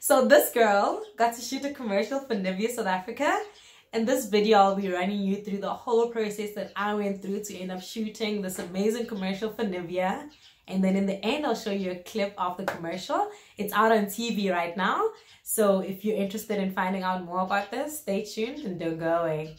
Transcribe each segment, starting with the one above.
So this girl got to shoot a commercial for Nivea South Africa. In this video, I'll be running you through the whole process that I went through to end up shooting this amazing commercial for Nivea. And then in the end, I'll show you a clip of the commercial. It's out on TV right now. So if you're interested in finding out more about this, stay tuned and don't go away.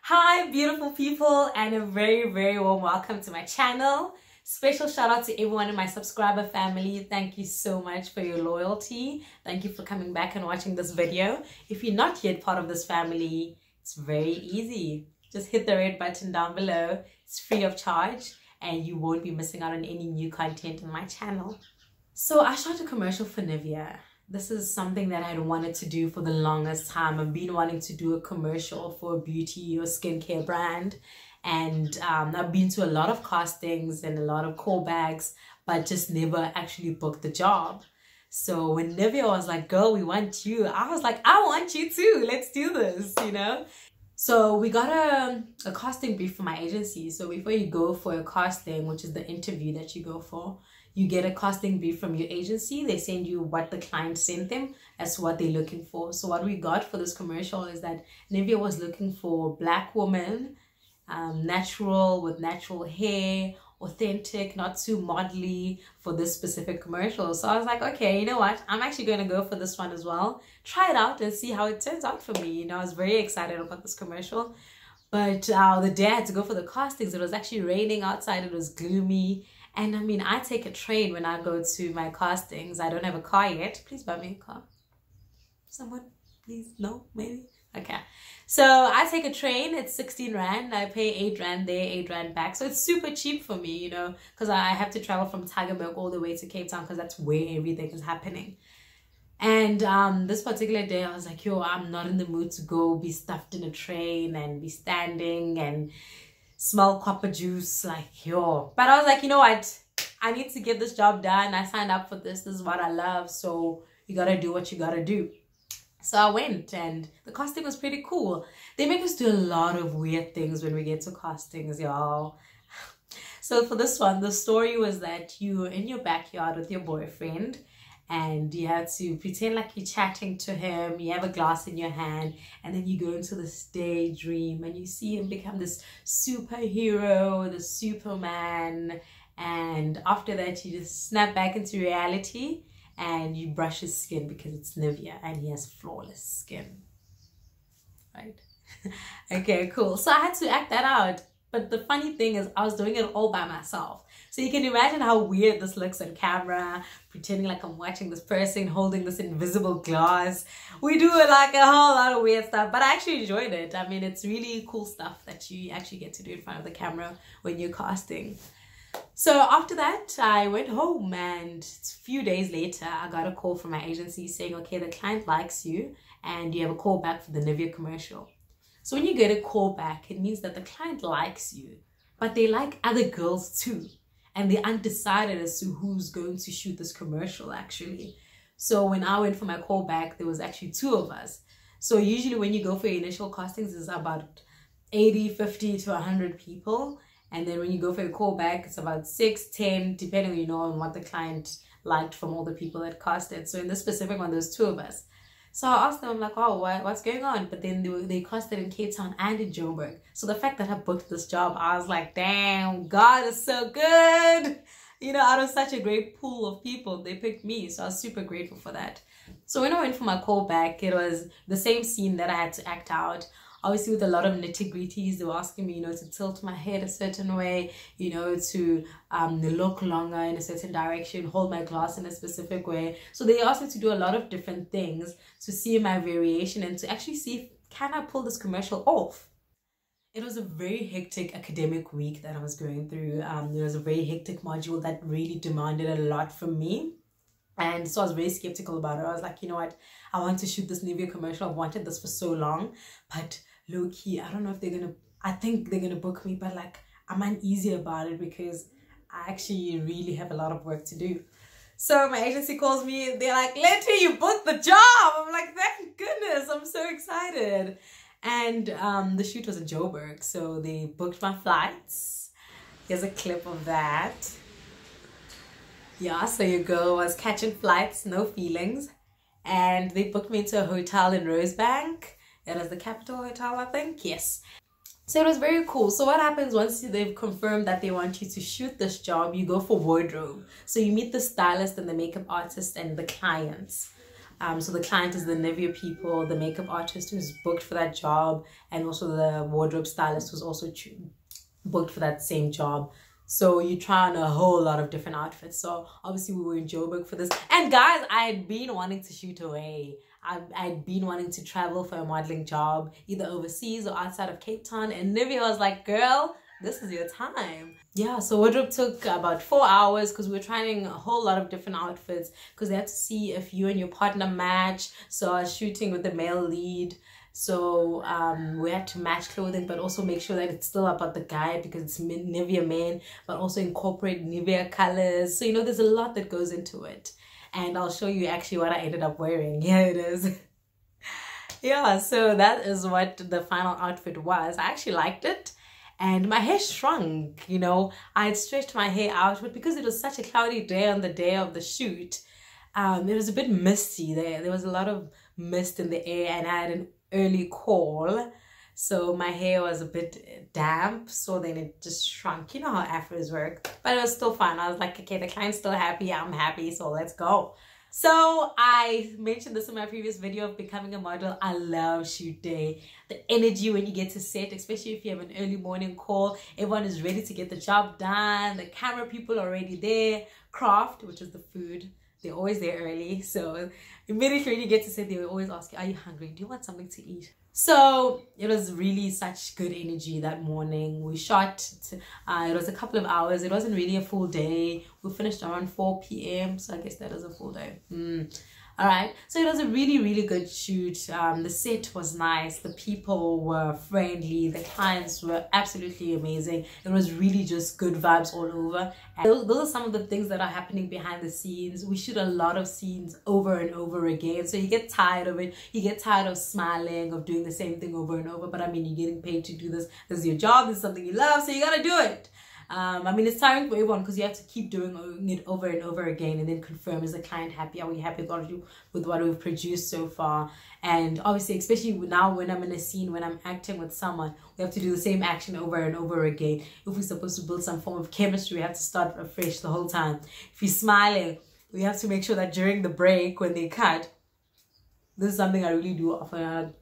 Hi beautiful people, and a very warm welcome to my channel. Special shout out to everyone in my subscriber family. Thank you so much for your loyalty. Thank you for coming back and watching this video. If you're not yet part of this family, it's very easy. Just hit the red button down below. It's free of charge and you won't be missing out on any new content on my channel. So I shot a commercial for Nivea. This is something that I'd wanted to do for the longest time. I've been wanting to do a commercial for a beauty or skincare brand. And I've been to a lot of castings and a lot of callbacks, but just never actually booked the job. So when Nivea was like, girl, we want you, I was like, I want you too. Let's do this, you know? So we got a casting brief from my agency. So before you go for a casting, which is the interview that you go for, you get a casting brief from your agency. They send you what the client sent them as what they're looking for. So what we got for this commercial is that Nivea was looking for black woman, natural, with natural hair, authentic, not too modelly for this specific commercial. So I was like, okay, you know what? I'm actually going to go for this one as well. Try it out and see how it turns out for me. You know, I was very excited about this commercial. But the day I had to go for the castings, it was actually raining outside. It was gloomy. And I mean, I take a train when I go to my castings. I don't have a car yet. Please buy me a car. Someone, please? No? Maybe? Okay. So I take a train. It's 16 Rand. I pay 8 Rand there, 8 Rand back. So it's super cheap for me, you know, because I have to travel from Tygerberg all the way to Cape Town because that's where everything is happening. And this particular day, I was like, yo, I'm not in the mood to go be stuffed in a train and be standing and smell copper juice, like, yo. But I was like, you know what? I need to get this job done. I signed up for this. This is what I love. So you got to do what you got to do. So I went and the casting was pretty cool. They make us do a lot of weird things when we get to castings, y'all. So for this one, the story was that you were in your backyard with your boyfriend and you have to pretend like you're chatting to him. You have a glass in your hand and then you go into this daydream and you see him become this superhero, the Superman. And after that, you just snap back into reality and you brush his skin because it's Nivea and he has flawless skin. Right? Okay, cool. So I had to act that out. But the funny thing is I was doing it all by myself. So you can imagine how weird this looks on camera, pretending like I'm watching this person holding this invisible glass. We do like a whole lot of weird stuff, but I actually enjoyed it. I mean, it's really cool stuff that you actually get to do in front of the camera when you're casting. So after that, I went home and a few days later, I got a call from my agency saying, okay, the client likes you and you have a call back for the Nivea commercial. So when you get a call back, it means that the client likes you, but they like other girls too. And they're undecided as to who's going to shoot this commercial actually. So when I went for my call back, there was actually 2 of us. So usually when you go for your initial castings, it's about 80, 50 to 100 people. And then when you go for a callback, it's about 6, 10, depending, you know, on what the client liked from all the people that casted. So in this specific one, there's 2 of us. So I asked them, I'm like, oh, what's going on? But then they casted in Cape Town and in Joburg. So the fact that I booked this job, I was like, damn, God is so good. You know, out of such a great pool of people, they picked me. So I was super grateful for that. So when I went for my callback, it was the same scene that I had to act out. Obviously, with a lot of nitty-gritties, they were asking me, you know, to tilt my head a certain way, you know, to look longer in a certain direction, hold my glass in a specific way. So they asked me to do a lot of different things to see my variation and to actually see, can I pull this commercial off? It was a very hectic academic week that I was going through. It was a very hectic module that really demanded a lot from me. And so I was very skeptical about it. I was like, you know what? I want to shoot this Nivea commercial. I've wanted this for so long. But low-key, I don't know if they're going to... I think they're going to book me. But like, I'm uneasy about it because I actually really have a lot of work to do. So my agency calls me. They're like, Letty, you booked the job. I'm like, thank goodness. I'm so excited. And the shoot was in Joburg. So they booked my flights. Here's a clip of that. Yeah, so your girl was catching flights, no feelings, and they booked me into a hotel in Rosebank. That is the Capital Hotel, I think. Yes. So it was very cool. So what happens once they've confirmed that they want you to shoot this job, you go for wardrobe. So you meet the stylist and the makeup artist and the clients. So the client is the Nivea people, the makeup artist who's booked for that job, and also the wardrobe stylist who's also booked for that same job. So you try on a whole lot of different outfits. So obviously we were in Joburg for this. And guys, I had been wanting to shoot away. I'd been wanting to travel for a modeling job, either overseas or outside of Cape Town. And Nivea was like, girl, this is your time. Yeah, so wardrobe took about 4 hours because we were trying a whole lot of different outfits because they had to see if you and your partner match. So I was shooting with the male lead. So we had to match clothing, but also make sure that it's still about the guy because it's Nivea men, but also incorporate Nivea colors. So, you know, there's a lot that goes into it. And I'll show you actually what I ended up wearing. Here it is. Yeah, so that is what the final outfit was. I actually liked it. And my hair shrunk, you know. I had stretched my hair out, but because it was such a cloudy day on the day of the shoot, it was a bit misty there. There was a lot of mist in the air, and I had an early call, so my hair was a bit damp, so then it just shrunk. You know how afros work, but it was still fun. I was like, okay, the client's still happy, I'm happy, so let's go. So I mentioned this in my previous video of becoming a model. I love shoot day. The energy when you get to set, especially if you have an early morning call, everyone is ready to get the job done, the camera people are already there, craft, which is the food, they're always there early. So immediately when you get to set, they will always ask you, are you hungry? Do you want something to eat? So it was really such good energy that morning. We shot, it was a couple of hours. It wasn't really a full day. We finished around 4 p.m. So I guess that is a full day. All right, so it was a really good shoot. The set was nice, the people were friendly, the clients were absolutely amazing. It was really just good vibes all over. And those are some of the things that are happening behind the scenes. We shoot a lot of scenes over and over again, so you get tired of it. You get tired of smiling, of doing the same thing over and over. But I mean, you're getting paid to do this. This is your job, this is something you love, so you gotta do it. I mean, it's tiring for everyone because you have to keep doing it over and over again and then confirm, is the client happy? Are we happy with what we've produced so far? And obviously, especially now when I'm in a scene, when I'm acting with someone, we have to do the same action over and over again. If we're supposed to build some form of chemistry, we have to start afresh the whole time. If you're smiling, we have to make sure that during the break, when they cut, this is something I really do often.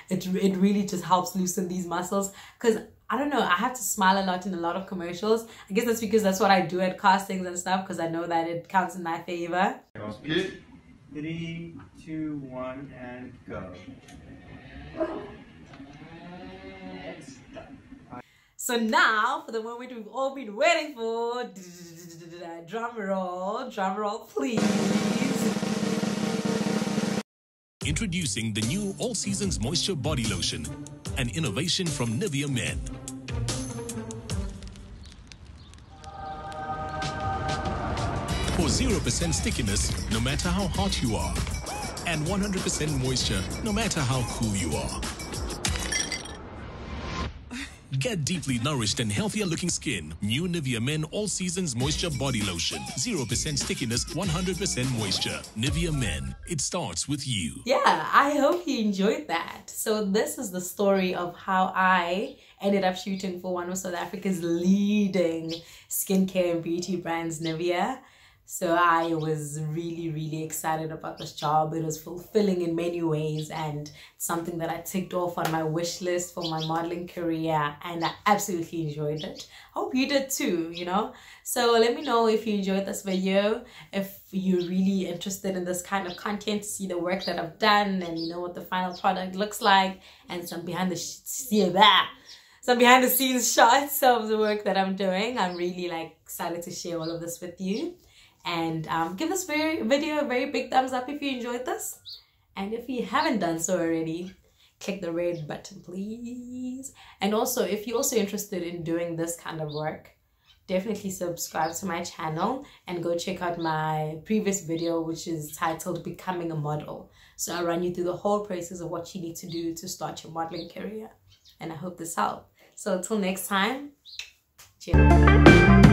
It really just helps loosen these muscles because I don't know, I have to smile a lot in a lot of commercials. I guess that's because that's what I do at castings and stuff, because I know that it counts in my favor. Good. 3, 2, 1, and go. So now for the moment we've all been waiting for. Drum roll please. Introducing the new All Seasons Moisture Body Lotion, an innovation from Nivea Men. For 0% stickiness, no matter how hot you are, and 100% moisture, no matter how cool you are. Get deeply nourished and healthier looking skin. New Nivea Men All Seasons Moisture Body Lotion. 0% stickiness, 100% moisture. Nivea Men. It starts with you. Yeah, I hope you enjoyed that. So this is the story of how I ended up shooting for one of South Africa's leading skincare and beauty brands, Nivea. So I was really excited about this job. It was fulfilling in many ways and something that I ticked off on my wish list for my modeling career, and I absolutely enjoyed it. Hope you did too, you know. So let me know if you enjoyed this video, if you're really interested in this kind of content, to see the work that I've done and you know what the final product looks like, and some behind the scenes shots of the work that I'm doing. I'm really excited to share all of this with you. And give this video a very big thumbs up if you enjoyed this. And if you haven't done so already, click the red button, please. And also, if you're also interested in doing this kind of work, definitely subscribe to my channel and go check out my previous video, which is titled Becoming a Model. So I'll run you through the whole process of what you need to do to start your modeling career. And I hope this helped. So until next time, cheers.